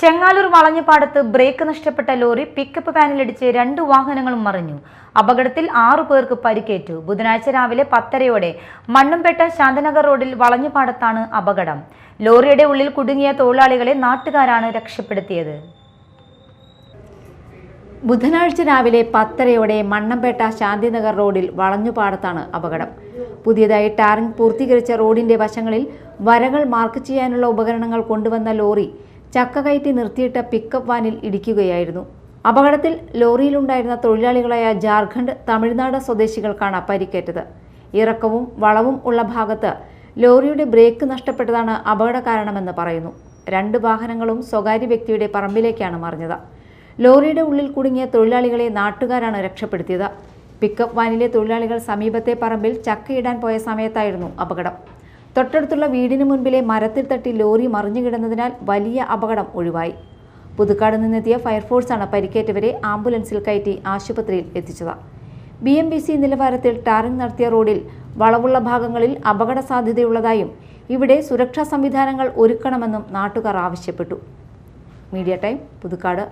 Chengaloor വളഞ്ഞപാടത്ത് break നഷ്ടപ്പെട്ട lorry pickup വാനിലിടിച്ച് 2 വാഹനങ്ങളും മറിഞ്ഞു. അപകടത്തിൽ 6 പേർക്ക് പരിക്കേറ്റു. ബുധനാഴ്ച രാവിലെ 10:30 മണ്ണുംപേട്ട ശാന്തനഗർ റോഡിൽ വളഞ്ഞപാടത്താണ് അപകടം. ലോറിയുടെ ഉള്ളിൽ കുടുങ്ങിയ തൊഴിലാളികളെ നാട്ടുകാരാണ് രക്ഷപ്പെടുത്തിയത്. ബുധനാഴ്ച രാവിലെ 10:30 മണ്ണംപേട്ട ശാന്തിനഗർ റോഡിൽ വളഞ്ഞുപാടത്താണ് അപകടം. പുതിയതായി ടാറിംഗ് പൂർത്തീകരിച്ച റോഡിന്റെ വശങ്ങളിൽ വരകൾ മാർക്ക് ചെയ്യാനുള്ള ഉപകരണങ്ങൾ കൊണ്ടുവന്ന ലോറി ചക്ക കയറ്റി നിർത്തിയിട്ട പിക്കപ്പ് വാനിൽ ഇടിക്കുകയായിരുന്നു. അപകടത്തിൽ ലോറിയിലുണ്ടായിരുന്ന തൊഴിലാളികളായ ജാർഖണ്ഡ്, തമിഴ്നാട് സ്വദേശികൾക്കാണ് പരിക്കേറ്റത്. ഇറക്കവും വളവും ഉള്ള ഭാഗത്ത് ലോറിയുടെ ബ്രേക്ക് നഷ്ടപ്പെട്ടതാണ് അപകട കാരണമെന്ന് പറയുന്നു. 2 വാഹനങ്ങളും സ്വകാര്യ വ്യക്തിയുടെ പറമ്പിലേക്കാണ് മറിഞ്ഞത്. ലോറിയുടെ ഉള്ളിൽ കുടുങ്ങിയ തൊഴിലാളികളെ നാട്ടുകാരാണ് രക്ഷപ്പെടുത്തിയത്. പിക്കപ്പ് വാനിലെ തൊഴിലാളികൾ സമീപത്തെ പറമ്പിൽ ചക്കയിടാൻ പോയ സമയത്തായിരുന്നു അപകടം. തൊട്ടടുത്തുള്ള വീടിന് മുൻപിലെ മരത്തിൽ തട്ടി ലോറി മറിഞ്ഞു കിടന്നതിനാൽ വലിയ അപകടം ഒഴിവായി. പുതുക്കാട് നിന്നെത്തിയ ഫയർഫോഴ്സാണ് പരിക്കേറ്റവരെ ആംബുലൻസിൽ കയറ്റി ആശുപത്രിയിൽ എത്തിച്ചത്. BMBC നിലവാരത്തിൽ ടാറിംഗ് നടത്തിയ റോഡിൽ വളവുള്ള ഭാഗങ്ങളിൽ അപകട സാധ്യതയുള്ളതായും ഇവിടെ സുരക്ഷാ സംവിധാനങ്ങൾ ഒരുക്കണമെന്നും നാട്ടുകാർ ആവശ്യപ്പെട്ടു. Media time, Puthukkad.